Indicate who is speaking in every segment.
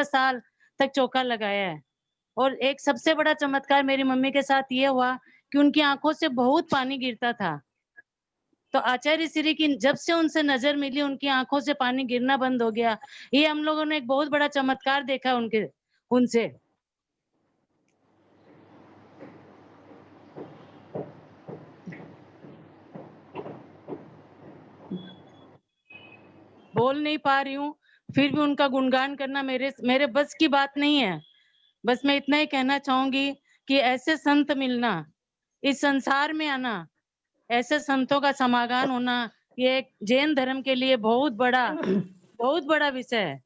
Speaker 1: साल तक चोखा लगाया है। और एक सबसे बड़ा चमत्कार मेरी मम्मी के साथ ये हुआ कि उनकी आँखों से बहुत पानी गिरता था। तो आचार्य श्री की जब से उनसे नज़र मिली, उनकी आँखों से पानी गिरना बंद हो गया। ये हम लोगों ने एक बहुत बड़ा चमत्कार देखा उनसे। बोल नहीं पा रही हूँ, फिर भी उनका गुणगान करना मेरे बस की बात नहीं है। बस मैं इतना ही कहना चाहूँगी कि ऐसे संत मिलना, इस संसार में आना, ऐसे संतों का समागम होना, ये एक जैन धर्म के लिए बहुत बड़ा विषय है।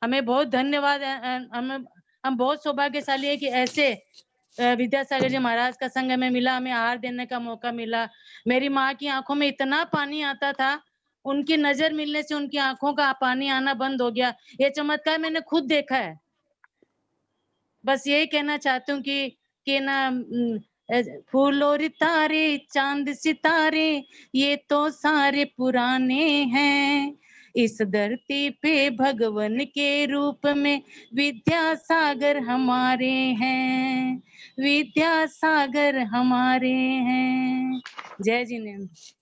Speaker 1: हमें बहुत धन्यवाद हम बहुत सौभाग्यशाली है कि ऐसे विद्यासागर जी महाराज का संग हमें मिला, हमें आहार देने का मौका मिला। मेरी माँ की आंखों में इतना पानी आता था, उनकी नजर मिलने से उनकी आंखों का पानी आना बंद हो गया। ये चमत्कार मैंने खुद देखा है। बस यही कहना चाहती हूँ कि ना फूल और तारे, चांद सितारे, ये तो सारे पुराने हैं। इस धरती पे भगवन के रूप में विद्यासागर हमारे हैं, विद्यासागर हमारे हैं। जय जिनेन्द्र।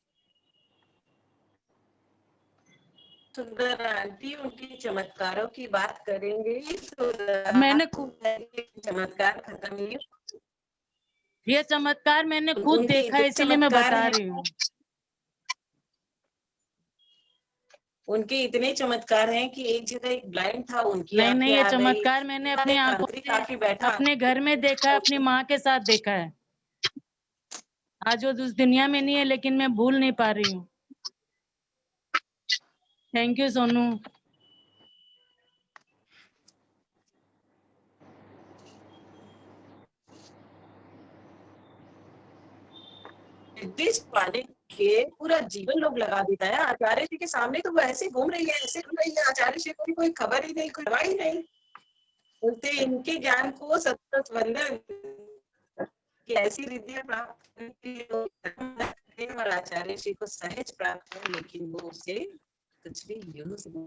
Speaker 2: सुंदर आंटी, उनकी चमत्कारों की बात करेंगे तो
Speaker 1: मैंने
Speaker 2: चमत्कार खत्म नहीं।
Speaker 1: ये चमत्कार मैंने खुद देखा है, इसीलिए मैं बता रही हूँ।
Speaker 2: उनके इतने चमत्कार हैं कि एक जगह एक ब्लाइंड था, उनकी
Speaker 1: नहीं, ये चमत्कार मैंने अपनी आंखों से अपने घर में देखा है, अपनी माँ के साथ देखा है। आज वो उस दुनिया में नहीं है, लेकिन मैं भूल नहीं पा रही हूँ। Thank you Sonu.
Speaker 2: पाने के पूरा जीवन लोग लगा देता है। आचार्य जी के सामने तो वो ऐसे घूम रही है, ऐसे घूम रही है, आचार्य जी को कोई खबर ही नहीं, कोई परवाह ही नहीं। उनसे इनके ज्ञान को सतत वंदन कि ऐसी रिद्धि प्राप्त और आचार्य जी को सहज प्राप्त हो, लेकिन वो उसे कुछ भी यूज नहीं,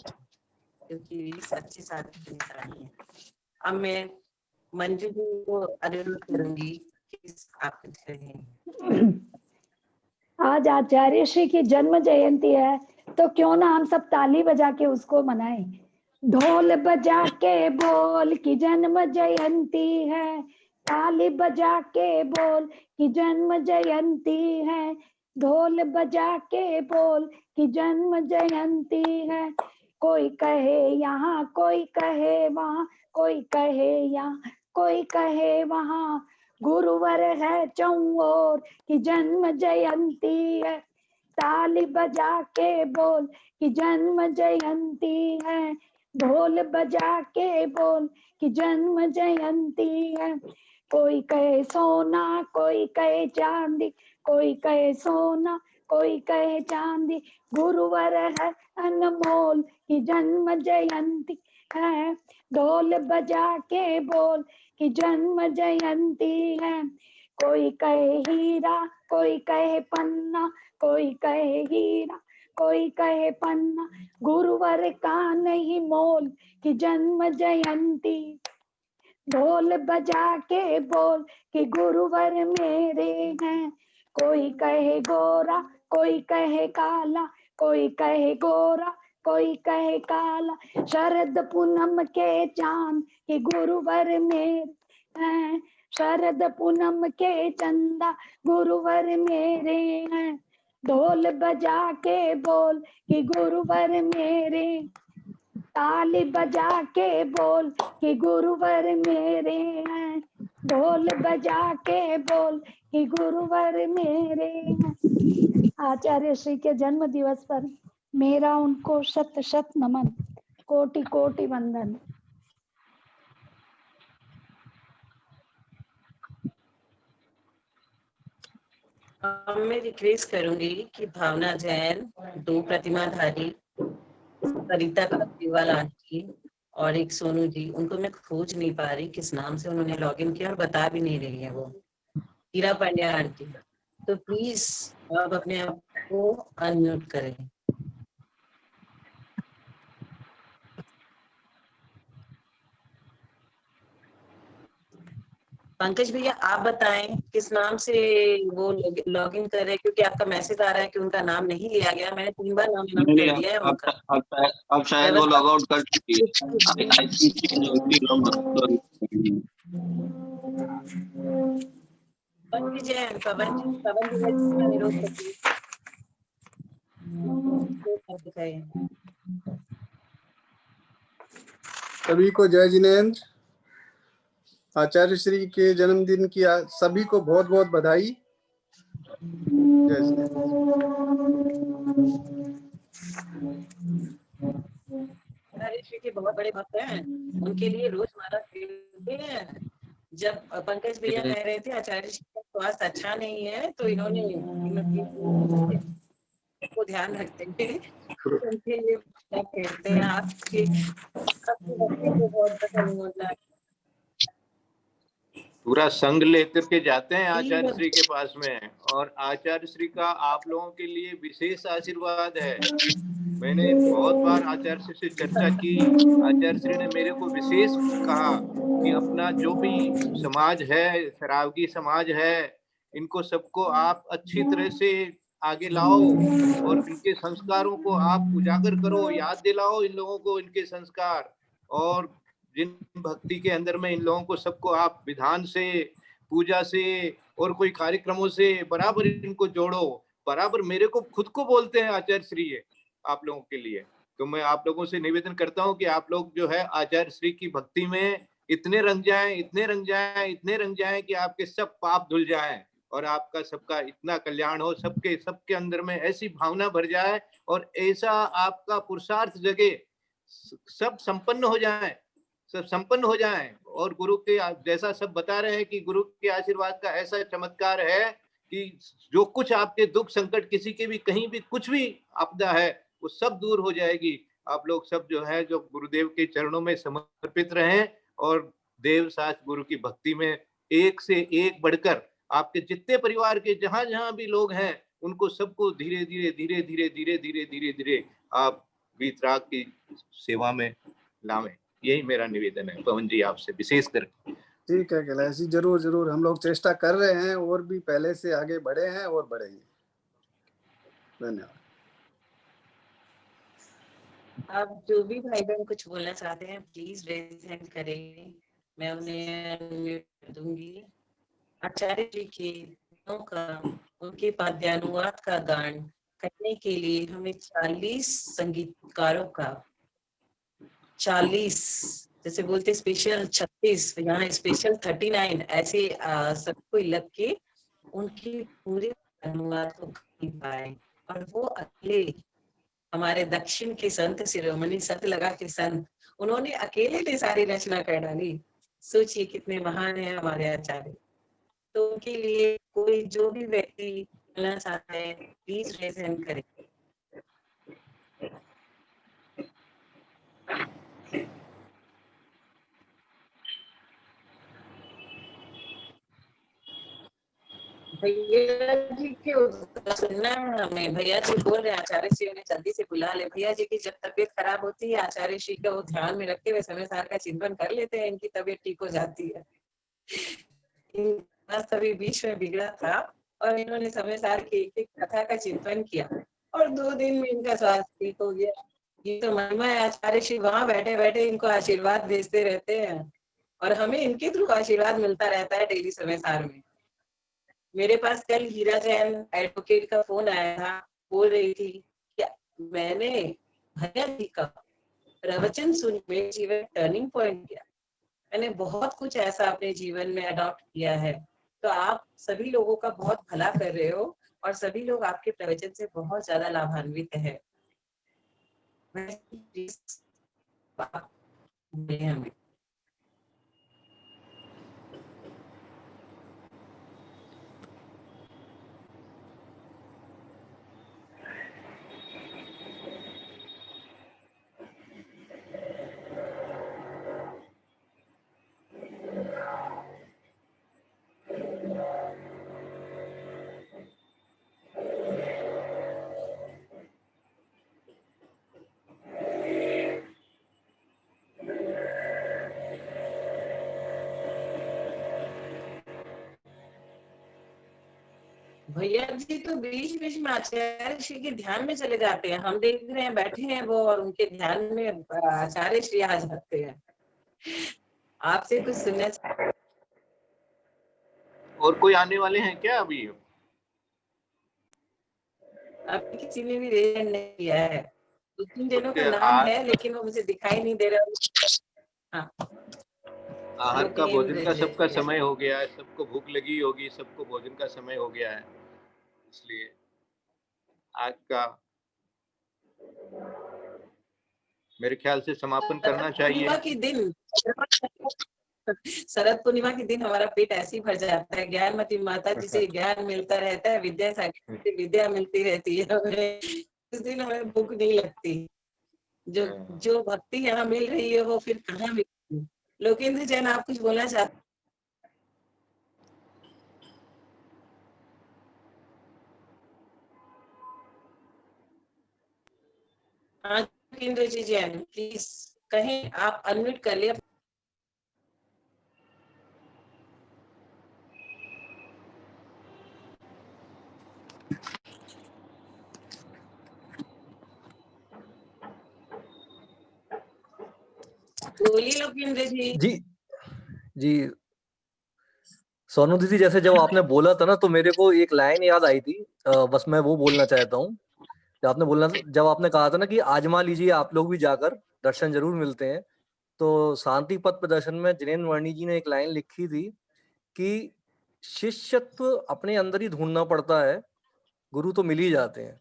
Speaker 2: क्योंकि सच्ची साधक इंसान है। अब मैं मंजू जी को अनुरोध करूंगी कि आप कुछ कहें।
Speaker 3: आज आचार्य श्री की जन्म जयंती है, तो क्यों ना हम सब ताली बजा के उसको मनाएं। ढोल बजा के बोल कि जन्म जयंती है, ताली बजा के बोल कि जन्म जयंती है, ढोल बजा के बोल कि जन्म जयंती है। कोई कहे यहाँ, कोई कहे वहाँ, कोई कहे यहाँ, कोई कहे वहाँ, गुरुवर है चौओर की जन्म जयंती है। ताली बजा के बोल कि जन्म जयंती है, ढोल बजा के बोल कि जन्म जयंती है। कोई कहे सोना, कोई कहे चांदी, कोई कहे सोना, कोई कहे चांदी, गुरुवर है अनमोल की जन्म जयंती है। ढोल बजा के बोल कि जन्म जयंती है। कोई कहे हीरा, कोई कहे पन्ना, कोई कहे हीरा, कोई कहे पन्ना, गुरुवर का नहीं मोल कि जन्म जयंती। ढोल बजा के बोल कि गुरुवर मेरे हैं। कोई कहे गोरा, कोई कहे काला, कोई कहे गोरा, कोई कहे काला, शरद पूनम के चांद कि गुरुवर मेरे हैं। शरद पूनम के चंदा गुरुवर मेरे हैं। ढोल बजा के बोल कि गुरुवर मेरे, ताली बजा के बोल कि गुरुवर मेरे हैं। ढोल बजा के बोल कि गुरुवर मेरे हैं। आचार्य श्री के जन्म दिवस पर मेरा उनको शत शत नमन, कोटि कोटि वंदन।
Speaker 2: मैं रिक्वेस्ट करूंगी कि भावना जैन, 2 प्रतिमाधारी, सरिता काफलीवाल आंटी और एक सोनू जी, उनको मैं खोज नहीं पा रही किस नाम से उन्होंने लॉगिन किया और बता भी नहीं रही है वो। हीरा पांड्या आंटी, तो प्लीज आप अपने आप को अनम्यूट करें। पंकज भैया आप बताएं किस नाम से वो लॉग इन कर रहे हैं, क्योंकि आपका मैसेज आ रहा है कि उनका नाम नहीं लिया गया। मैंने 3 बार नाम
Speaker 4: नहीं
Speaker 2: कर दिया है उनका।
Speaker 4: अब शायद वो लॉग आउट कर चुकी है। I think
Speaker 2: पवन जैन, पवन जी ने इसका विरोध कर दिया।
Speaker 5: सभी को जय जिनेन्द्र। आचार्य श्री के जन्मदिन की सभी को बहुत बहुत बधाई। जय जिनेन्द्र।
Speaker 2: आचार्य श्री के बहुत बड़े भक्त हैं, उनके लिए रोज माला खरीदते हैं। जब पंकज भैया कह रहे थे आचार्य श्री का स्वास्थ्य अच्छा नहीं है, तो इन्होंने को ध्यान रखते हुए उनके लिए कहते हैं। आपके बच्चे को बहुत पसंद होता है।
Speaker 4: पूरा संग लेकर के जाते हैं आचार्य श्री के पास में, और आचार्य श्री का आप लोगों के लिए विशेष आशीर्वाद है। मैंने बहुत बार आचार्य श्री से चर्चा की। आचार्य श्री ने मेरे को विशेष कहा कि अपना जो भी समाज है, शरावगी समाज है, इनको सबको आप अच्छी तरह से आगे लाओ और इनके संस्कारों को आप उजागर करो, याद दिलाओ इन लोगों को इनके संस्कार, और जिन भक्ति के अंदर में इन लोगों को सबको आप विधान से, पूजा से और कोई कार्यक्रमों से बराबर इनको जोड़ो। बराबर मेरे को खुद को बोलते हैं आचार्य श्री है आप लोगों के लिए। तो मैं आप लोगों से निवेदन करता हूं कि आप लोग जो है आचार्य श्री की भक्ति में इतने रंग जाएं, इतने रंग जाएं, इतने रंग जाएं कि आपके सब पाप धुल जाएं और आपका सबका इतना कल्याण हो, सबके अंदर में ऐसी भावना भर जाए और ऐसा आपका पुरुषार्थ जगे, सब संपन्न हो जाए, सब संपन्न हो जाएं। और गुरु के जैसा सब बता रहे हैं कि गुरु के आशीर्वाद का ऐसा चमत्कार है कि जो कुछ आपके दुख संकट, किसी के भी कहीं भी कुछ भी आपदा है, वो सब दूर हो जाएगी। आप लोग सब जो है जो गुरुदेव के चरणों में समर्पित रहें और देव साच गुरु की भक्ति में एक से एक बढ़कर आपके जितने परिवार के जहां जहां भी लोग हैं उनको सबको धीरे धीरे धीरे धीरे धीरे धीरे धीरे धीरे आप वीतराग की सेवा में लावें। यही मेरा निवेदन है पवन जी आपसे विशेष करके।
Speaker 5: ठीक है कैलाश जी, जरूर जरूर हम लोग चेष्टा कर रहे हैं और भी पहले से आगे बढ़े हैं और बढ़ेंगे। धन्यवाद।
Speaker 2: आप जो भी भाई बहन कुछ बोलना चाहते हैं प्लीज रेज हैंड करें, मैं उन्हें अनम्यूट कर दूंगी। आचार्य जी के का, उनके पाद्यानुवाद का गान करने के लिए हमें 40 संगीतकारों का 40 जैसे बोलते स्पेशल 36, यहाँ स्पेशल 39 ऐसे सबको लग के उनके पूरे अनुवाद को पाए। और वो अकेले हमारे दक्षिण के संत शिरोमणि संत लगा के संत, उन्होंने अकेले ने सारी रचना कर डाली। सोचिए कितने महान है हमारे आचार्य। तो उनके लिए कोई जो भी व्यक्ति मिलना चाहता है प्लीज रेज हैंड करें। भैया जी के सुनना है हमें। भैया जी बोल रहे हैं आचार्य श्री उन्हें जल्दी से बुला ले। भैया जी की जब तबीयत खराब होती है आचार्य श्री का वो ध्यान में रखते हुए समय सार का चिंतन कर लेते हैं, इनकी तबीयत ठीक हो जाती है। इनका सभी बीच में बिगड़ा था और इन्होंने समय सार की एक एक कथा का चिंतन किया और 2 दिन में इनका स्वास्थ्य ठीक हो गया। ये तो महिमा है, आचार्य श्री वहां बैठे बैठे इनको आशीर्वाद भेजते रहते हैं और हमें इनके थ्रू आशीर्वाद मिलता रहता है डेली समय सार में। मेरे पास कल हीरा जैन एडवोकेट का फोन आया था, बोल रही थी कि मैंने भैया जी का प्रवचन सुन मेरे जीवन टर्निंग पॉइंट किया। मैंने बहुत कुछ ऐसा अपने जीवन में अडॉप्ट किया है। तो आप सभी लोगों का बहुत भला कर रहे हो और सभी लोग आपके प्रवचन से बहुत ज्यादा लाभान्वित है। हमें भैया जी तो बीच बीच में आचार्य श्री के ध्यान में चले जाते हैं, हम देख रहे हैं बैठे हैं वो, और उनके ध्यान में आचार्य श्री आ जाते हैं। आपसे कुछ सुनना।
Speaker 4: और कोई आने वाले हैं क्या अभी?
Speaker 2: अभी किसी ने भी रेजन नहीं किया है। 2-3 जनों का नाम
Speaker 4: आज
Speaker 2: है लेकिन वो मुझे दिखाई नहीं दे रहा। हाँ,
Speaker 4: आहार का भोजन का
Speaker 2: लोकेंद्र
Speaker 4: सबका
Speaker 2: जी।
Speaker 4: समय हो गया है, सबको भूख लगी होगी, सबको भोजन का समय हो गया है, इसलिए आज का मेरे ख्याल से समापन करना चाहिए।
Speaker 2: पूर्णिमा के दिन, शरद पूर्णिमा के दिन हमारा पेट ऐसे ही भर जाता है। ज्ञानमती माता जी से ज्ञान मिलता रहता है, विद्या सागर से विद्या मिलती रहती है हमें। उस दिन हमें भूख नहीं लगती। जो जो भक्ति यहाँ मिल रही है वो फिर कहाँ मिलती है। लोकेंद्र जैन, आप कुछ बोलना चाहते? हाँ लोकेंद्र जी जैन, प्लीज कहें, आप अनम्यूट कर लिया। बोलिए लोकेंद्र जी।
Speaker 6: जी जी सोनू दीदी, जैसे जब आपने बोला था ना तो मेरे को एक लाइन याद आई थी, बस मैं वो बोलना चाहता हूँ। जब आपने कहा था ना कि आजमा लीजिए आप लोग भी जाकर, दर्शन जरूर मिलते हैं। तो शांति पथ प्रदर्शन में जिनेन्द्र वर्णी जी ने एक लाइन लिखी थी कि शिष्यत्व अपने अंदर ही ढूंढना पड़ता है, गुरु तो मिल ही जाते हैं।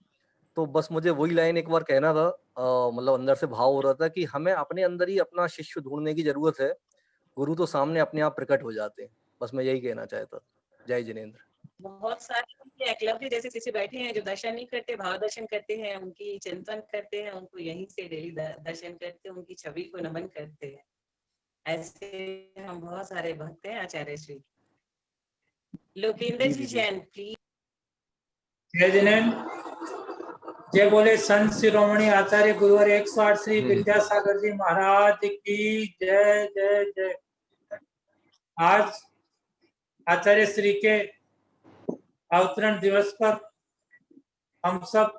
Speaker 6: तो बस मुझे वही लाइन एक बार कहना था, मतलब अंदर से भाव हो रहा था कि हमें अपने अंदर ही अपना शिष्य ढूंढने की जरूरत है, गुरु तो सामने अपने आप प्रकट हो जाते हैं। बस मैं यही कहना चाहता था। जय जिनेन्द्र।
Speaker 2: बहुत सारे एकलव्य जैसे शिष्य बैठे हैं जो दर्शन नहीं करते, भाव दर्शन करते हैं, उनकी चिंतन करते हैं, उनको यहीं से डेली दर्शन करते हैं, उनकी छवि को नमन करते हैं। ऐसे हम बहुत सारे भक्त हैं आचार्य श्री। लोकेंद्र जी जैन, प्लीज।
Speaker 7: जय जिनेन्द्र। जय बोले संत शिरोमणि आचार्य गुरुवर 108 श्री विद्यासागर जी महाराज की जय जय जय। आज आचार्य श्री के अवतरण दिवस पर हम सब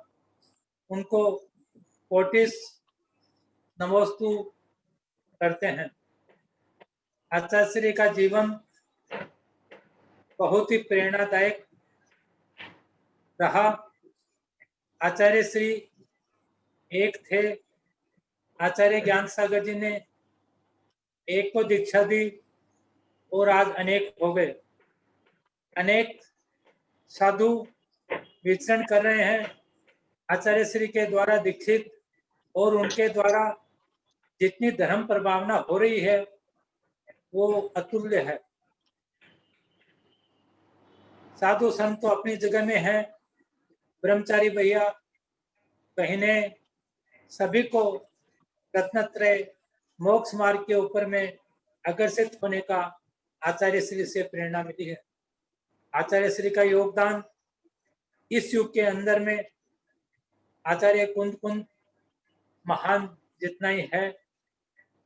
Speaker 7: उनको कोटिस नमोस्तु करते हैं। आचार्य श्री का जीवन बहुत ही प्रेरणादायक रहा। आचार्य श्री एक थे, आचार्य ज्ञान सागर जी ने एक को दीक्षा दी और आज अनेक हो गए। अनेक साधु विचरण कर रहे हैं आचार्य श्री के द्वारा दीक्षित, और उनके द्वारा जितनी धर्म प्रभावना हो रही है वो अतुल्य है। साधु संत तो अपनी जगह में है, ब्रह्मचारी भैया बहने सभी को रत्नत्रय मोक्ष मार्ग के ऊपर में अग्रसित होने का आचार्य श्री से प्रेरणा मिली है। आचार्य श्री का योगदान इस युग के अंदर में आचार्य कुंद कुंद महान जितना ही है।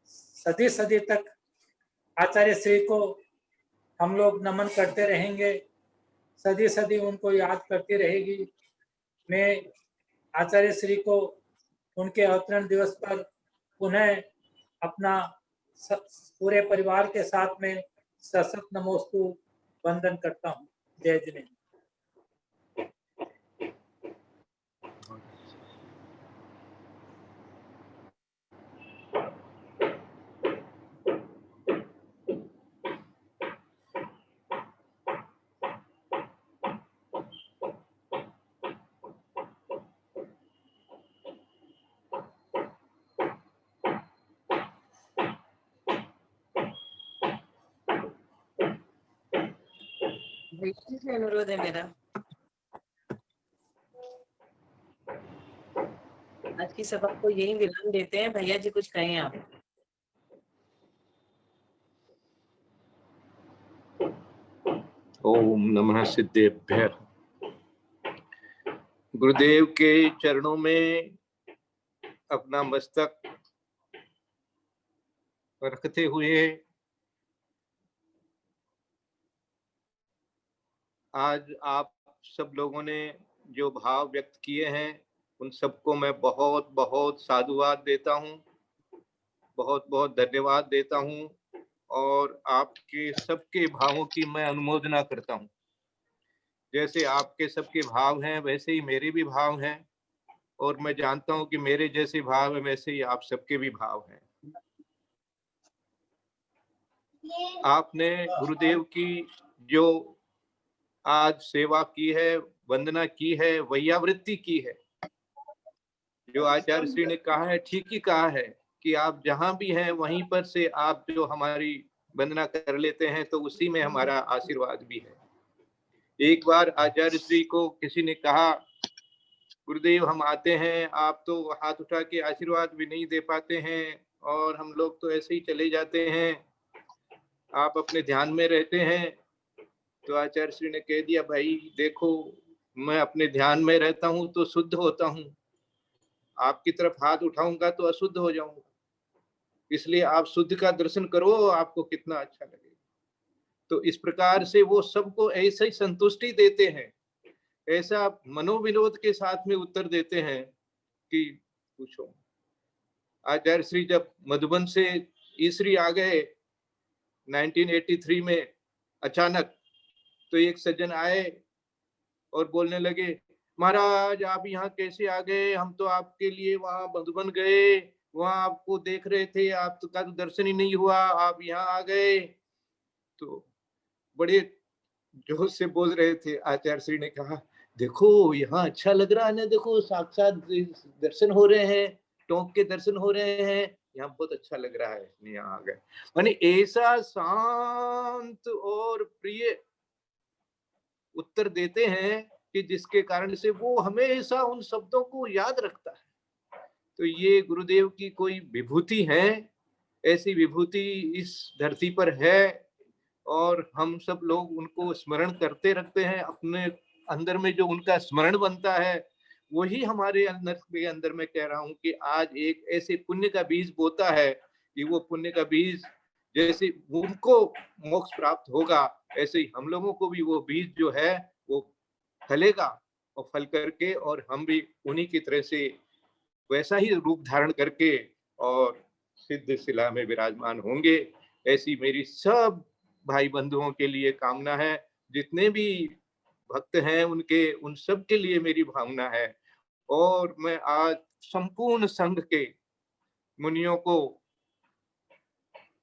Speaker 7: सदी सदी तक आचार्य श्री को हम लोग नमन करते रहेंगे, सदी सदी उनको याद करती रहेगी। मैं आचार्य श्री को उनके अवतरण दिवस पर पुनः अपना पूरे परिवार के साथ में सशक्त नमोस्तु वंदन करता हूँ। जय जिनेन्द्र।
Speaker 2: से अनुरोध है मेरा, आज की सभा को यही विराम देते हैं। भैया जी कुछ कहें आप।
Speaker 4: ओम नमः सिद्धेभ्य। गुरुदेव के चरणों में अपना मस्तक रखते हुए आज आप सब लोगों ने जो भाव व्यक्त किए हैं उन सबको मैं बहुत बहुत साधुवाद देता हूँ, बहुत बहुत धन्यवाद देता हूँ और आपके सबके भावों की मैं अनुमोदना करता हूँ। जैसे आपके सबके भाव हैं वैसे ही मेरे भी भाव हैं और मैं जानता हूँ कि मेरे जैसे भाव हैं वैसे ही आप सबके भी भाव हैं। आपने गुरुदेव की जो आज सेवा की है, वंदना की है, वैयावृत्ति की है, जो आचार्य श्री ने कहा है ठीक ही कहा है कि आप जहां भी हैं वहीं पर से आप जो हमारी वंदना कर लेते हैं तो उसी में हमारा आशीर्वाद भी है। एक बार आचार्य श्री को किसी ने कहा, गुरुदेव हम आते हैं, आप तो हाथ उठा के आशीर्वाद भी नहीं दे पाते हैं और हम लोग तो ऐसे ही चले जाते हैं, आप अपने ध्यान में रहते हैं। तो आचार्य श्री ने कह दिया, भाई देखो मैं अपने ध्यान में रहता हूँ तो शुद्ध होता हूँ, आपकी तरफ हाथ उठाऊंगा तो अशुद्ध हो जाऊंगा, इसलिए आप शुद्ध का दर्शन करो, आपको कितना अच्छा लगेगा। तो इस प्रकार से वो सबको ऐसे ही संतुष्टि देते हैं, ऐसा मनोविनोद के साथ में उत्तर देते हैं कि पूछो। आचार्य श्री जब मधुबन से ईसरी आ गए 1983 में अचानक, तो एक सज्जन आए और बोलने लगे, महाराज आप यहाँ कैसे आ गए, हम तो आपके लिए वहां मधुबन गए, वहां आपको देख रहे थे, आपका तो दर्शन ही नहीं हुआ, आप यहाँ आ गए। तो बड़े जोश से बोल रहे थे। आचार्य श्री ने कहा, देखो यहाँ अच्छा लग रहा है ना, देखो साक्षात दर्शन हो रहे हैं, टोंक के दर्शन हो रहे हैं, यहाँ बहुत अच्छा लग रहा है, यहाँ आ गए। माने ऐसा शांत और प्रिय उत्तर देते हैं कि जिसके कारण से वो हमेशा उन शब्दों को याद रखता है। तो ये गुरुदेव की कोई विभूति है, ऐसी विभूति इस धरती पर है और हम सब लोग उनको स्मरण करते रखते हैं। अपने अंदर में जो उनका स्मरण बनता है वही हमारे अंदर में कह रहा हूं कि आज एक ऐसे पुण्य का बीज बोता है कि वो पुण्य का बीज जैसे उनको मोक्ष प्राप्त होगा, ऐसे ही हम लोगों को भी वो बीज जो है वो फलेगा और फल करके और हम भी उन्हीं की तरह से वैसा ही रूप धारण करके और सिद्ध शिला में विराजमान होंगे। ऐसी मेरी सब भाई बंधुओं के लिए कामना है, जितने भी भक्त हैं उनके उन सब के लिए मेरी भावना है। और मैं आज संपूर्ण संघ के मुनियों को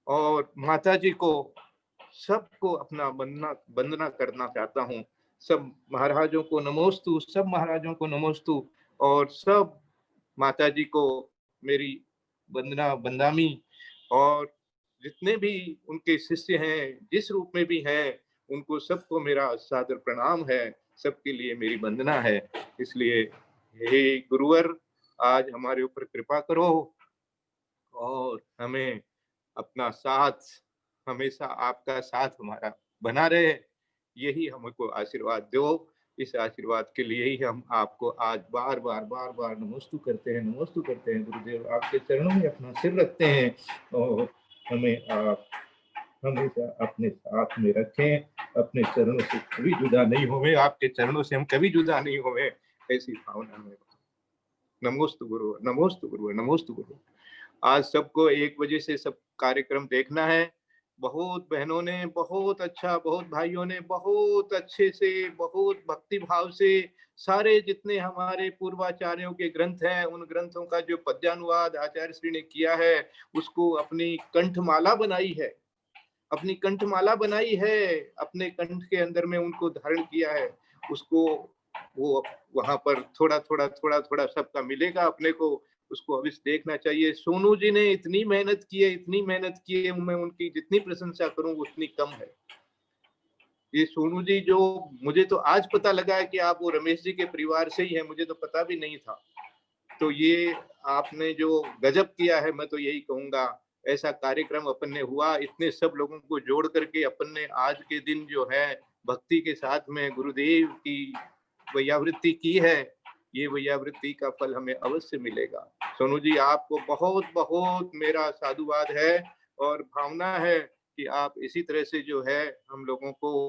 Speaker 4: और माता जी को सबको अपना वंदना करना चाहता हूँ। सब महाराजों को नमोस्तु, सब महाराजों को नमोस्तु और सब माता जी को मेरी वंदना वंदामी, और जितने भी उनके शिष्य हैं जिस रूप में भी हैं उनको सबको मेरा सादर प्रणाम है, सबके लिए मेरी वंदना है। इसलिए हे गुरुवर आज हमारे ऊपर कृपा करो और हमें अपना साथ, हमेशा आपका साथ हमारा बना रहे, यही हमको आशीर्वाद दो। इस आशीर्वाद के लिए ही हम आपको आज बार बार नमोस्तु करते हैं गुरुदेव, आपके चरणों में अपना सिर रखते हैं और हमें आप हमेशा अपने साथ में रखें, अपने चरणों से कभी जुदा नहीं होवे, आपके चरणों से हम कभी जुदा नहीं होवे, ऐसी भावना में। नमोस्तु गुरु, नमोस्तु गुरु, नमोस्तु गुरु। आज सबको 1 बजे से सब कार्यक्रम देखना है। बहुत बहनों ने बहुत अच्छा, बहुत भाइयों ने बहुत अच्छे से, बहुत भक्ति भाव से सारे जितने हमारे पूर्वाचार्यों के ग्रंथ हैं उन ग्रंथों का जो पद्यानुवाद आचार्य श्री ने किया है उसको अपनी कंठमाला बनाई है, अपनी कंठमाला बनाई है, अपने कंठ के अंदर में उनको धारण किया है। उसको वो वहां पर थोड़ा थोड़ा सबका मिलेगा अपने को, उसको अवश्य देखना चाहिए। सोनू जी ने इतनी मेहनत की है, मैं उनकी जितनी प्रशंसा करूं उतनी कम है। ये सोनू जी जो मुझे तो आज पता लगा है कि आप वो रमेश जी के परिवार से ही है, मुझे तो पता भी नहीं था। तो ये आपने जो गजब किया है, मैं तो यही कहूंगा। ऐसा कार्यक्रम अपन ने हुआ, इतने सब लोगों को जोड़ करके अपन ने आज के दिन जो है भक्ति के साथ में गुरुदेव की वैयावृत्ति की है, ये वैयावृत्ति का फल हमें अवश्य मिलेगा। सोनू जी आपको बहुत बहुत मेरा साधुवाद है और भावना है कि आप इसी तरह से जो है हम लोगों को